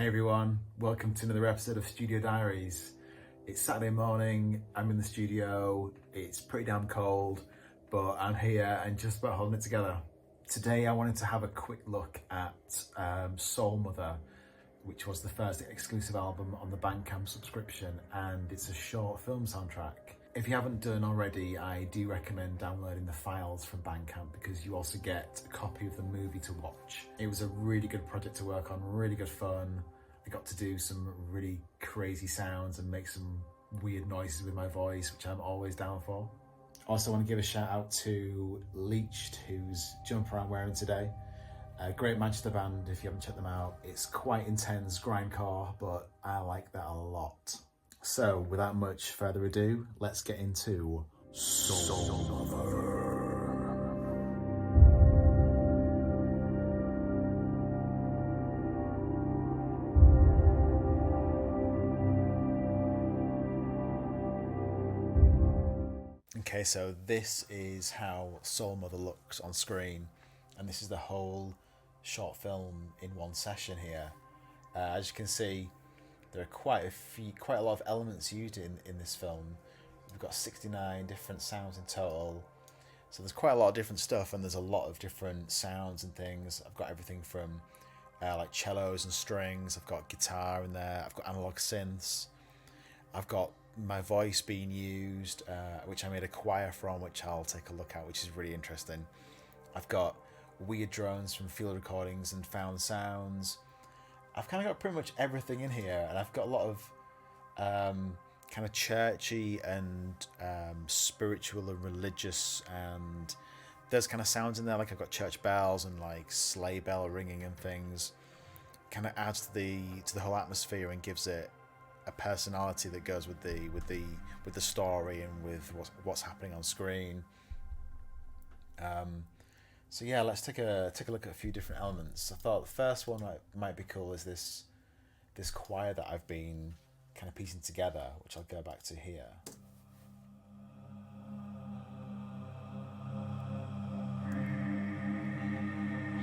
Hey everyone, welcome to another episode of Studio Diaries. It's Saturday morning, I'm in the studio, it's pretty damn cold, but I'm here and just about holding it together. Today I wanted to have a quick look at Soul Mother, which was the first exclusive album on the Bandcamp subscription, and it's a short film soundtrack. If you haven't done already, I do recommend downloading the files from Bandcamp because you also get a copy of the movie to watch. It was a really good project to work on, really good fun. I got to do some really crazy sounds and make some weird noises with my voice, which I'm always down for. Also want to give a shout out to Leached, whose jumper I'm wearing today. A great Manchester band if you haven't checked them out. It's quite intense grindcore, but I like that a lot. So, without much further ado, let's get into Soul Mother. Okay, so this is how Soul Mother looks on screen, and this is the whole short film in one session here. As you can see, there are quite a lot of elements used in this film. We've got 69 different sounds in total, so there's quite a lot of different stuff, and there's a lot of different sounds and things. I've got everything from like cellos and strings. I've got guitar in there. I've got analog synths. I've got my voice being used, which I made a choir from, which I'll take a look at, which is really interesting. I've got weird drones from field recordings and found sounds. I've kind of got pretty much everything in here, and I've got a lot of kind of churchy and spiritual and religious, and there's kind of sounds in there, like I've got church bells and like sleigh bell ringing and things. Kind of adds to the whole atmosphere and gives it a personality that goes with the story and with what's happening on screen. So yeah, let's take a look at a few different elements. I thought the first one might be cool is this choir that I've been kind of piecing together, which I'll go back to here.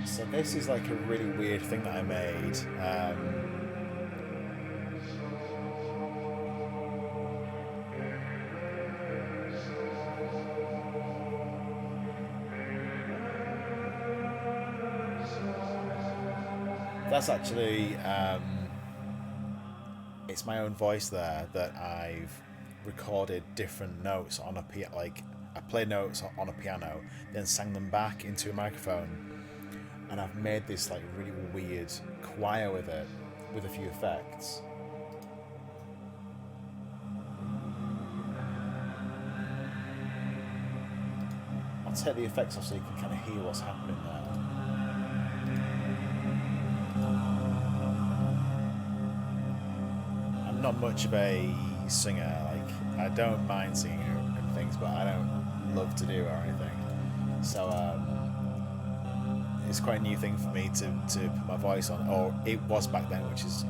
So this is like a really weird thing that I made. That's actually it's my own voice there that I've recorded different notes on a piano. Like I play notes on a piano, then sang them back into a microphone, and I've made this like really weird choir with it, with a few effects. I'll take the effects off so you can kind of hear what's happening there. Not much of a singer, like I don't mind singing and things, but I don't love to do it or anything, so it's quite a new thing for me to put my voice on, or it was back then, which is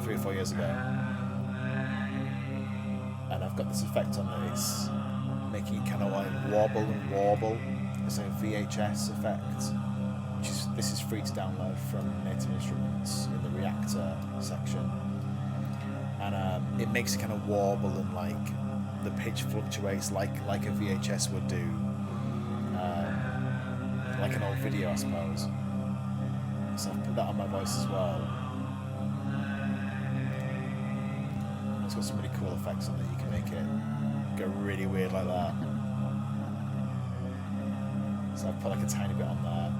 3 or 4 years ago, and I've got this effect on it. It's making it kind of like wobble and warble. It's a VHS effect, this is free to download from Native Instruments in the Reactor section. And it makes it kind of warble, and like the pitch fluctuates like a VHS would do, like an old video, I suppose. So I've put that on my voice as well. It's got some really cool effects on it. You can make it go really weird like that. So I've put like a tiny bit on there.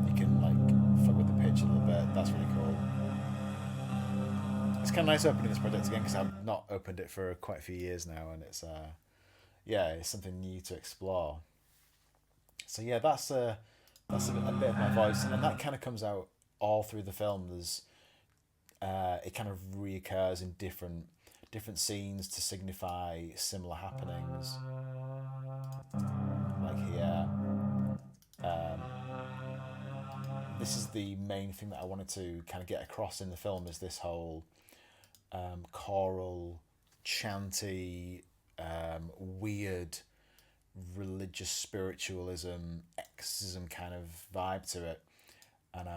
You can like fuck with the pitch a little bit. That's really cool. It's kind of nice opening this project again because I've not opened it for quite a few years now, and it's it's something new to explore. So yeah, that's a bit of my voice, and that kind of comes out all through the film. There's it kind of reoccurs in different scenes to signify similar happenings, like here. This is the main thing that I wanted to kind of get across in the film, is this whole choral, chanty, weird religious spiritualism, exorcism kind of vibe to it. And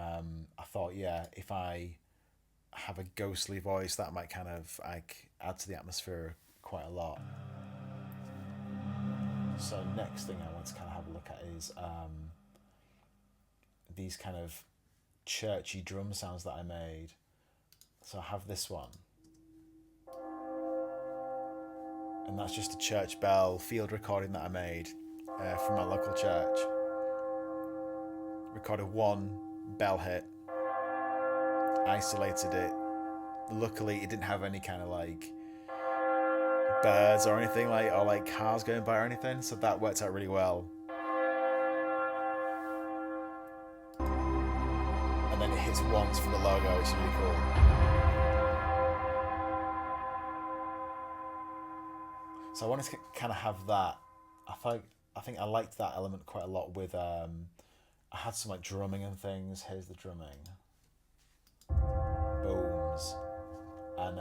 I thought, yeah, if I have a ghostly voice, that might kind of like add to the atmosphere quite a lot. So next thing I want to kind of have a look at is these kind of churchy drum sounds that I made. So I have this one, and that's just a church bell field recording that I made from my local church. Recorded one bell hit, isolated it. Luckily, it didn't have any kind of like birds or anything like, or like cars going by or anything, so that worked out really well. And then it hits once for the logo, which is really cool. So I wanted to kind of have that. I think I liked that element quite a lot with I had some like drumming and things. Here's the drumming. Booms. And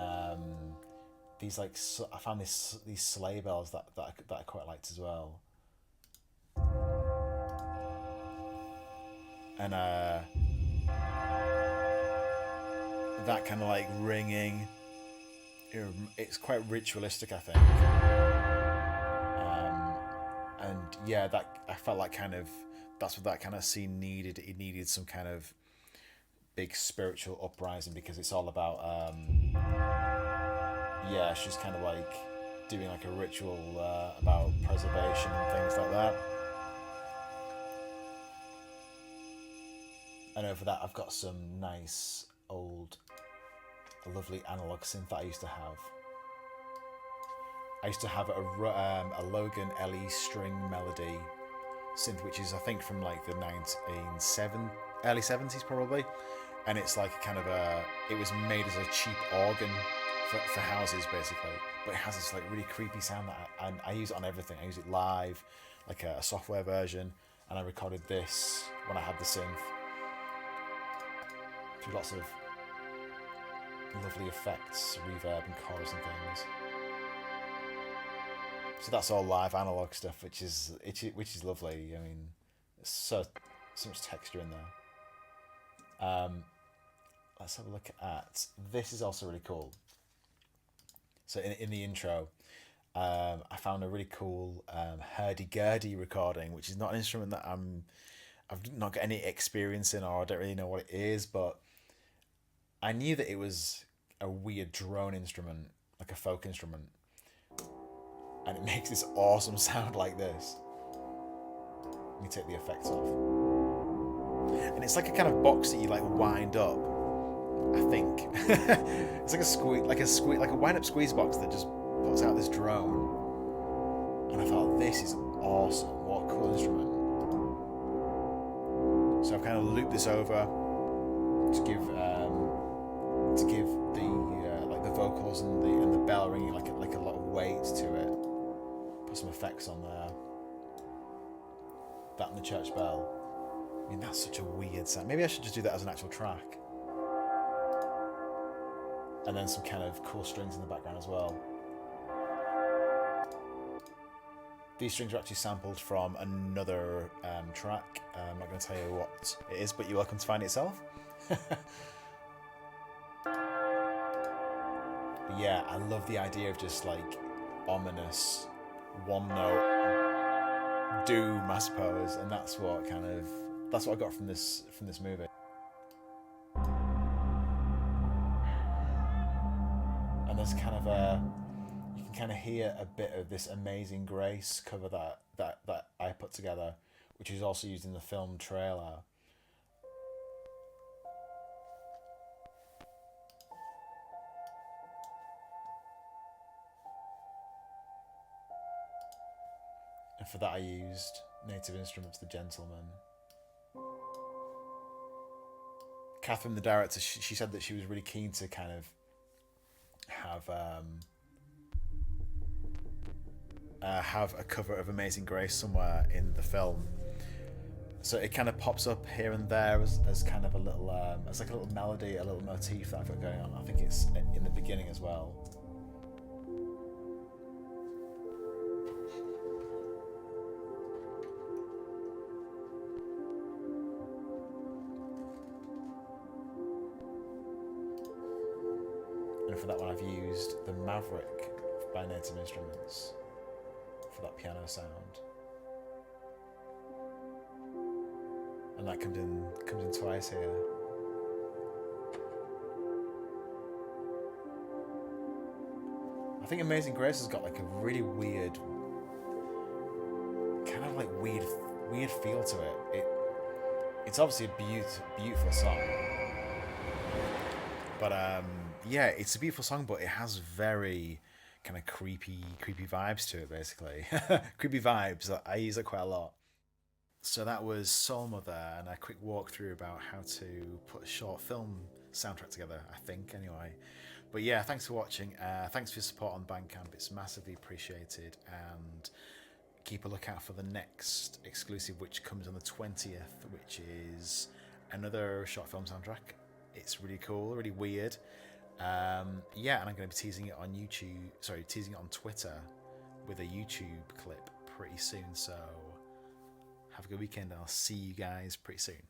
these like I found these sleigh bells that I quite liked as well. And that kind of like ringing, it's quite ritualistic, I think. And yeah, that I felt like kind of that's what that kind of scene needed. It needed some kind of big spiritual uprising, because it's all about yeah, she's kind of like doing like a ritual about preservation and things like that. And over that, I've got some nice old, lovely analog synth that I used to have. I used to have a Logan LE string melody synth, which is I think from like the early 70s probably, and it's like a kind of it was made as a cheap organ for houses basically, but it has this like really creepy sound that I use it on everything. I use it live, like a software version, and I recorded this when I had the synth through lots of lovely effects, reverb and chorus and things. So that's all live analog stuff, which is lovely. I mean, there's so much texture in there. Let's have a look at this. Is also really cool. So in the intro, I found a really cool hurdy-gurdy recording, which is not an instrument that I've not got any experience in, or I don't really know what it is, but I knew that it was a weird drone instrument, like a folk instrument, and it makes this awesome sound like this. Let me take the effects off, and it's like a kind of box that you like wind up. I think it's like a wind-up squeeze box that just puts out this drone, and I thought, this is awesome. What a cool instrument! So I've kind of looped this over to give the like the vocals and the bell ringing like a lot of weight to it. Put some effects on there. That and the church bell. I mean, that's such a weird sound. Maybe I should just do that as an actual track. And then some kind of cool strings in the background as well. These strings are actually sampled from another track. I'm not going to tell you what it is, but you're welcome to find it yourself. But yeah, I love the idea of just like ominous one note doom, I suppose, and that's what I got from this movie. And there's kind of you can kind of hear a bit of this Amazing Grace cover that I put together, which is also used in the film trailer. And for that I used Native Instruments, The Gentleman. Catherine, the director, she said that she was really keen to kind of have a cover of Amazing Grace somewhere in the film. So it kind of pops up here and there as kind of a little, as like a little melody, a little motif that I've got going on. I think it's in the beginning as well. And for that one, I've used the Maverick by Native Instruments for that piano sound. And that comes in twice here. I think Amazing Grace has got like a really weird, kind of like weird feel to it. It's obviously a beautiful song, but yeah, it's a beautiful song, but it has very kind of creepy vibes to it, basically. Creepy vibes. I use it quite a lot. So that was Soul Mother, and a quick walkthrough about how to put a short film soundtrack together, I think, anyway. But yeah, thanks for watching. Thanks for your support on Bandcamp. It's massively appreciated. And keep a lookout for the next exclusive, which comes on the 20th, which is another short film soundtrack. It's really cool, really weird. Yeah, and I'm going to be teasing it on teasing it on Twitter with a YouTube clip pretty soon. So have a good weekend, and I'll see you guys pretty soon.